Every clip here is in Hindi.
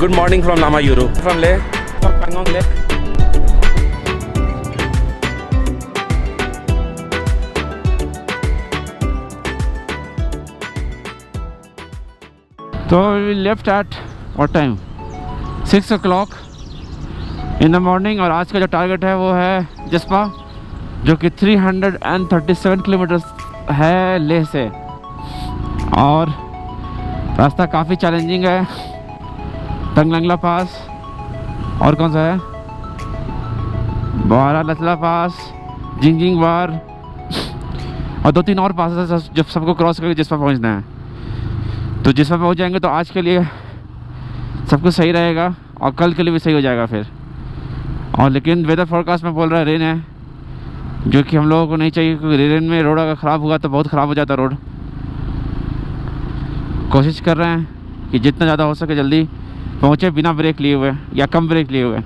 Good morning from Lama Yuru. From Leh, from Pangong Lake. So we left at what time? 6 o'clock in the morning। और आज का जो टारगेट है वो है जस्पा, जो कि 337 किलोमीटर है लेह से। और रास्ता काफ़ी चैलेंजिंग है। तंगलंगला पास और कौन सा है, बारा लचला पास, जिंगजिंग बार और 2-3 और पास है जब सबको क्रॉस करके जिस्पा पहुंचना है। तो जिस्पा पहुंच जाएंगे तो आज के लिए सब कुछ सही रहेगा और कल के लिए भी सही हो जाएगा फिर। और लेकिन वेदर फोरकास्ट में बोल रहा है रेन है, जो कि हम लोगों को नहीं चाहिए, क्योंकि रेन में रोड अगर ख़राब हुआ तो बहुत ख़राब हो जाता रोड। कोशिश कर रहे हैं कि जितना ज़्यादा हो सके जल्दी पहुँचे बिना ब्रेक लिए हुए या कम ब्रेक लिए हुए।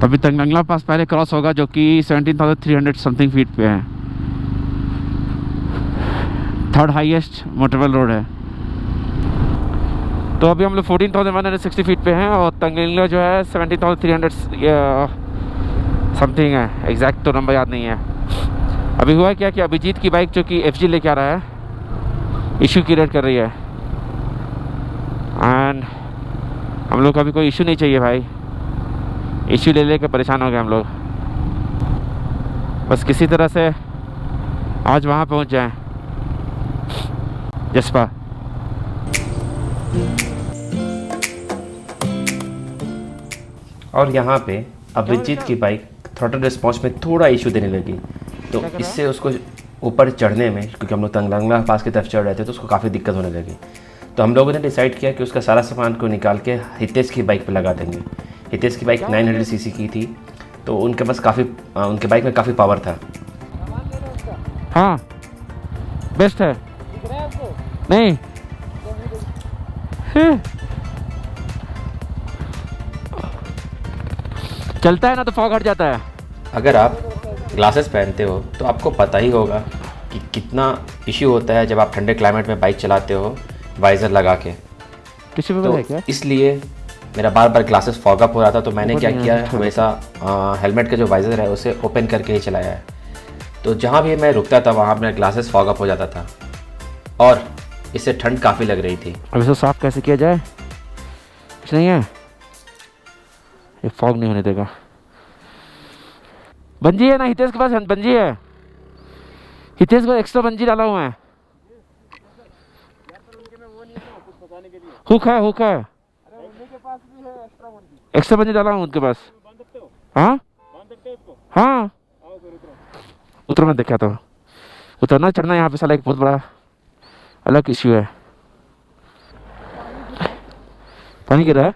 अभी तंगलंगला पास पहले क्रॉस होगा, जो कि 17,300 समथिंग फीट पे है। थर्ड हाईएस्ट मोटरवेल रोड है। तो अभी हम लोग 14,160 फीट पे हैं और तंगलंगला जो है 17,300 समथिंग है। एग्जैक्ट तो नंबर याद नहीं है। अभी हुआ क्या कि अभिजीत की बाइक जो कि FG लेके आ रहा है, इशू क्रिएट कर रही है। एंड हम लोग को अभी कोई इशू नहीं चाहिए भाई, इशू ले लेके परेशान हो गए हम लोग। बस किसी तरह से आज वहाँ पहुँच जाएं जस्पा। और यहाँ पे अभिजीत की बाइक थ्रॉटल रिस्पॉन्स में थोड़ा इशू देने लगी, तो इससे उसको ऊपर चढ़ने में, क्योंकि हम लोग तंगलंगला पास की तरफ चढ़ रहे थे तो उसको काफ़ी दिक्कत होने लगी। तो हम लोगों ने डिसाइड किया कि उसका सारा सामान को निकाल के हितेश की बाइक पे लगा देंगे। हितेश की बाइक 900 सीसी की थी, तो उनके पास उनके बाइक में काफ़ी पावर था। हाँ बेस्ट है। नहीं चलता है ना तो फॉग हट जाता है। अगर आप ग्लासेस पहनते हो तो आपको पता ही होगा कि कितना इश्यू होता है जब आप ठंडे क्लाइमेट में बाइक चलाते हो वाइज़र लगा के। किसी पे तो है क्या? इसलिए मेरा बार बार ग्लासेस फॉग अप हो रहा था, तो मैंने क्या किया, हमेशा हेलमेट का जो वाइज़र है उसे ओपन करके ही चलाया है। तो जहाँ भी मैं रुकता था वहाँ मेरा ग्लासेस फॉग अप हो जाता था और इससे ठंड काफ़ी लग रही थी। अब इसे साफ कैसे किया जाए? कुछ नहीं है, ये फॉग नहीं होने देगा। बंजी है ना हितेश के पास? बंजी है, हितेश को एक्स्ट्रा बंजी डाला हुआ है। हुक है, हुक है, एक्स्ट्रा बंजी डाला हूँ उनके पास। हाँ हाँ उतर में देखा तो उतरना चढ़ना यहाँ पे साला एक बहुत बड़ा अलग इश्यू है। पानी गिर रहा है।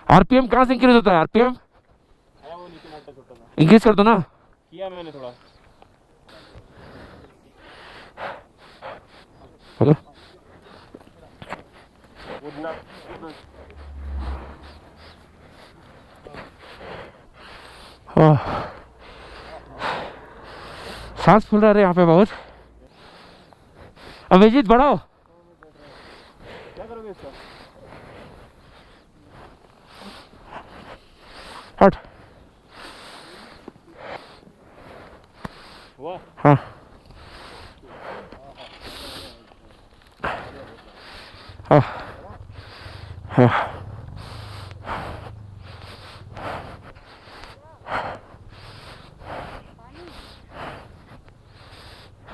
आरपीएम कहाँ से इंक्रीज होता है? आरपीएम इंक्रीज कर दो ना। किया मैंने थोड़ा। हेलो सांस फूल रहा है यहाँ पे बहुत। अभिजीत बढ़ाओ। क्या करोगे इसका? हट। हुआ? हाँ हाँ हाँ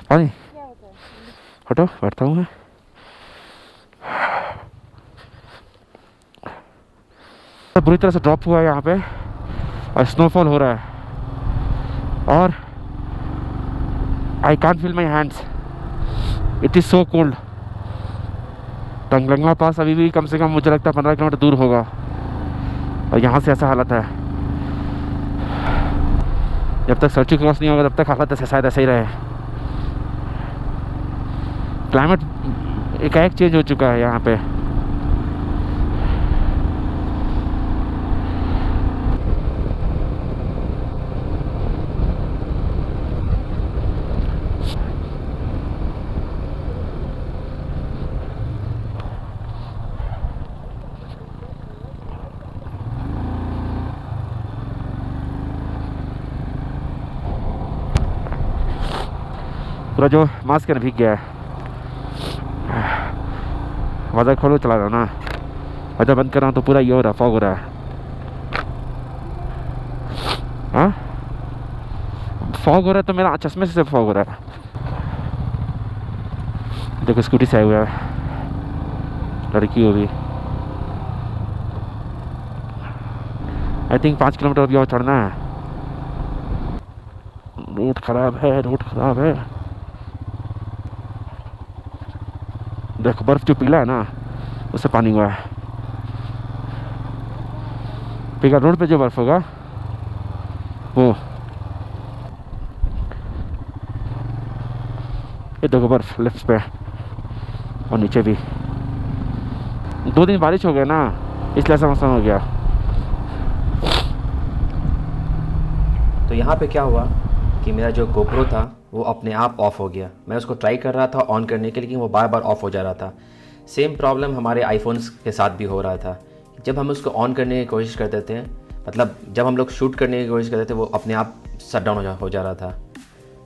पानी हटो, बैठता हूँ मैं। बुरी तरह से ड्रॉप हुआ है यहाँ पे और स्नोफॉल हो रहा है और I can't feel my hands, it is so cold. Tanglangla pass अभी भी कम से कम मुझे लगता है 15 किलोमीटर दूर होगा और यहाँ से ऐसा हालत है। जब तक सर्ची क्रॉस नहीं होगा तब तक हालत ऐसे शायद ऐसे ही रहे। क्लाइमेट एकाएक चेंज हो चुका है यहाँ पे। पूरा जो मास्क है ना भीग गया है। वाजा खोलो चला रहा हूँ ना, वाजा बंद कर रहा हूँ तो पूरा ये हो रहा, फॉग हो रहा है। हाँ फॉग हो रहा है तो मेरा चश्मे से फॉग हो रहा है। देखो स्कूटी से आए हुआ है, लड़की हो भी। आई थिंक 5 किलोमीटर अभी और चढ़ना है। रोड खराब है, रोड खराब है। देखो बर्फ जो पीला है ना उससे पानी हुआ है। पीला रोड पे जो बर्फ होगा वो, ये देखो बर्फ लेफ्ट पे और नीचे भी। 2 दिन बारिश हो गया ना इसलिए ऐसा मौसम हो गया। तो यहाँ पे क्या हुआ कि मेरा जो GoPro था वो अपने आप ऑफ हो गया। मैं उसको ट्राई कर रहा था ऑन करने के लिए, लेकिन वो बार बार ऑफ हो जा रहा था। सेम प्रॉब्लम हमारे आईफोन्स के साथ भी हो रहा था। जब हम उसको ऑन करने की कोशिश करते थे, मतलब जब हम लोग शूट करने की कोशिश करते थे, वो अपने आप शट डाउन हो जा रहा था।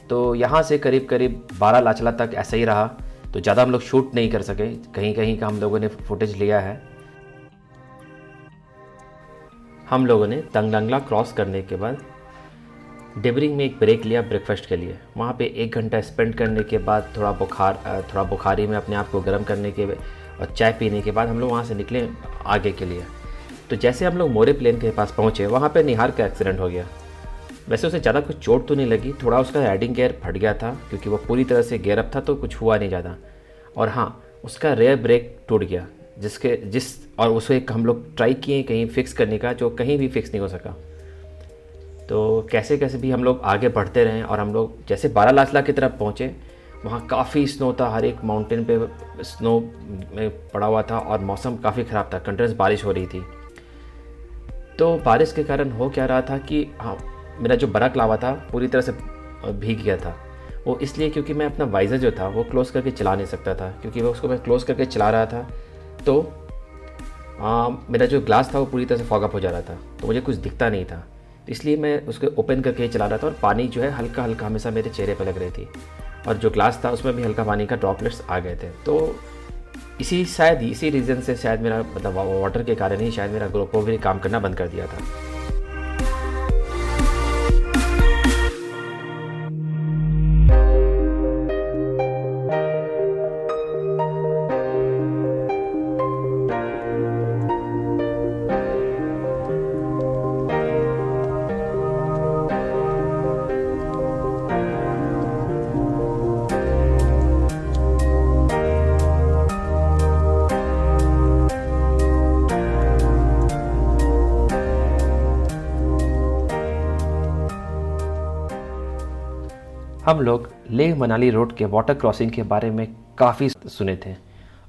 तो यहाँ से करीब करीब 12 लाचला तक ऐसा ही रहा। तो ज़्यादा हम लोग शूट नहीं कर सके, कहीं कहीं का हम लोगों ने फुटेज लिया है। हम लोगों ने तंगलंगला क्रॉस करने के बाद डेबरिंग में एक ब्रेक लिया ब्रेकफास्ट के लिए। वहाँ पे 1 घंटा स्पेंड करने के बाद थोड़ा बुखारी में अपने आप को गर्म करने के और चाय पीने के बाद हम लोग वहाँ से निकले आगे के लिए। तो जैसे हम लोग मोरे प्लेन के पास पहुँचे, वहाँ पे निहार का एक्सीडेंट हो गया। वैसे उसे ज़्यादा कुछ चोट तो नहीं लगी, थोड़ा उसका राइडिंग गियर फट गया था क्योंकि वो पूरी तरह से गियर अप था, तो कुछ हुआ नहीं ज़्यादा। और हाँ, उसका रेयर ब्रेक टूट गया, और उसे हम लोग ट्राई किए कहीं फिक्स करने का, जो कहीं भी फिक्स नहीं हो सका। तो कैसे कैसे भी हम लोग आगे बढ़ते रहे और हम लोग जैसे 12 लाचला की तरफ पहुँचे, वहाँ काफ़ी स्नो था। हर एक माउंटेन पे स्नो में पड़ा हुआ था और मौसम काफ़ी ख़राब था, कंटिन्यूस बारिश हो रही थी। तो बारिश के कारण हो क्या रहा था कि हाँ, मेरा जो बड़ा क्लावा था पूरी तरह से भीग गया था। वो इसलिए क्योंकि मैं अपना वाइज़र जो था वो क्लोज़ करके चला नहीं सकता था, क्योंकि वो उसको मैं क्लोज़ करके चला रहा था तो मेरा जो ग्लास था वो पूरी तरह से फॉग अप हो जा रहा था, तो मुझे कुछ दिखता नहीं था। तो इसलिए मैं उसको ओपन करके चला रहा था और पानी जो है हल्का हल्का हमेशा मेरे चेहरे पर लग रही थी, और जो ग्लास था उसमें भी हल्का पानी का ड्रॉपलेट्स आ गए थे। तो इसी रीज़न से शायद मेरा, मतलब वाटर के कारण ही शायद मेरा GoPro भी काम करना बंद कर दिया था। हम लोग लेह मनाली रोड के वाटर क्रॉसिंग के बारे में काफ़ी सुने थे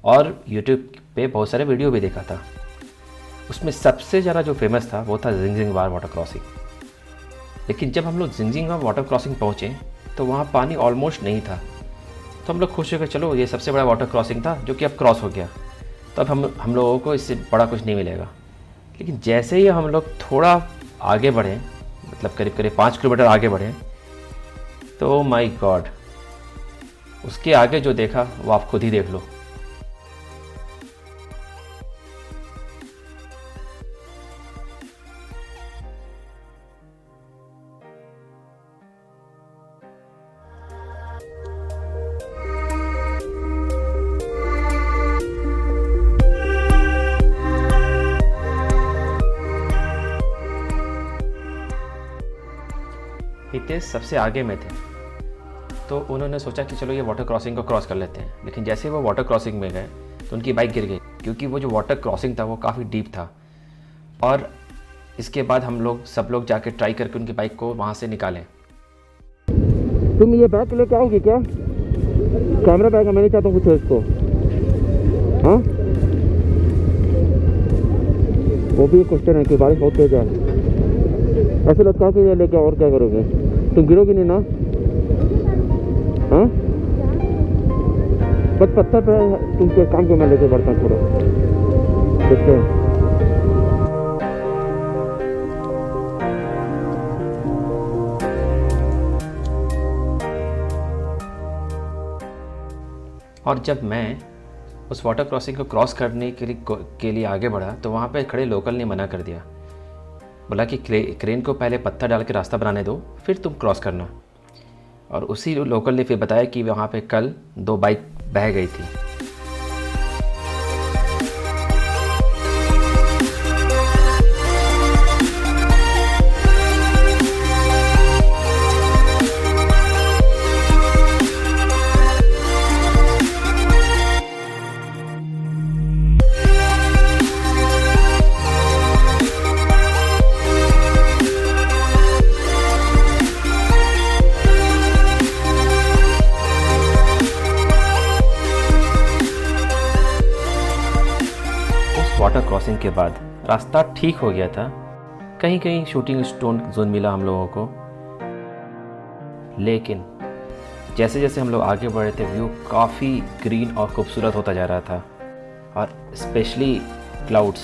और यूट्यूब पे बहुत सारे वीडियो भी देखा था। उसमें सबसे ज़्यादा जो फेमस था वो था जिंगजिंगवार वाटर क्रॉसिंग। लेकिन जब हम लोग जिंगजिंगवार वाटर क्रॉसिंग पहुँचे तो वहाँ पानी ऑलमोस्ट नहीं था। तो हम लोग खुश हो गए, चलो ये सबसे बड़ा वाटर क्रॉसिंग था जो कि अब क्रॉस हो गया, तो अब हम लोगों को इससे बड़ा कुछ नहीं मिलेगा। लेकिन जैसे ही हम लोग थोड़ा आगे बढ़े, मतलब करीब करीब 5 किलोमीटर आगे बढ़े, तो माय गॉड, उसके आगे जो देखा वो आप खुद ही देख लो। हितेश सबसे आगे में थे, तो उन्होंने सोचा कि चलो ये वाटर क्रॉसिंग को क्रॉस कर लेते हैं। लेकिन जैसे वो वाटर क्रॉसिंग में गए तो उनकी बाइक गिर गई, क्योंकि वो जो वाटर क्रॉसिंग था वो काफ़ी डीप था। और इसके बाद हम लोग सब लोग जाके ट्राई करके उनकी बाइक को वहाँ से निकालें। तुम ये बैग लेके आओगे क्या? कैमरा बैग है, मैं नहीं चाहता हूँ कुछ इसको। हाँ, वो भी एक क्वेश्चन है कि बारिश बहुत तेज है, ऐसे लटका के ये लेके और क्या करोगे? तुम गिरोगे नहीं ना? हाँ, बस पत्थर पे तुम के काम को मैं लेके बढ़ता हूँ थोड़ा, देखते हैं। और जब मैं उस वाटर क्रॉसिंग को क्रॉस करने के लिए आगे बढ़ा तो वहाँ पे खड़े लोकल ने मना कर दिया, बोला कि क्रेन को पहले पत्थर डाल के रास्ता बनाने दो, फिर तुम क्रॉस करना। और उसी लोकल ने फिर बताया कि वहाँ पे कल 2 बाइक बह गई थी। वाटर क्रॉसिंग के बाद रास्ता ठीक हो गया था, कहीं कहीं शूटिंग स्टोन जोन मिला हम लोगों को, लेकिन जैसे जैसे हम लोग आगे बढ़ रहे थे व्यू काफ़ी ग्रीन और खूबसूरत होता जा रहा था, और स्पेशली क्लाउड्स।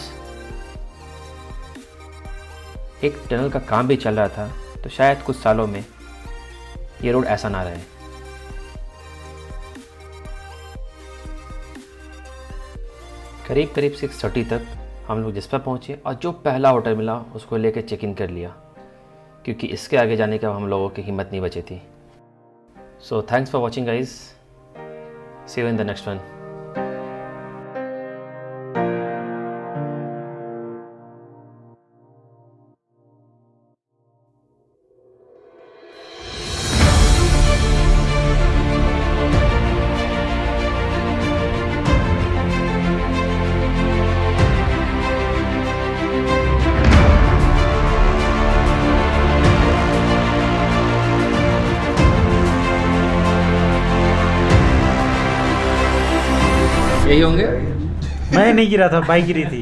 एक टनल का काम भी चल रहा था, तो शायद कुछ सालों में ये रोड ऐसा ना रहे। करीब 6:30 तक हम लोग जिस्पा पहुँचे और जो पहला होटल मिला उसको लेकर चेक इन कर लिया, क्योंकि इसके आगे जाने का हम लोगों की हिम्मत नहीं बची थी। So thanks for watching guys, see you in the next one. यही होंगे। मैं नहीं गिरा था, बाइक गिरी थी।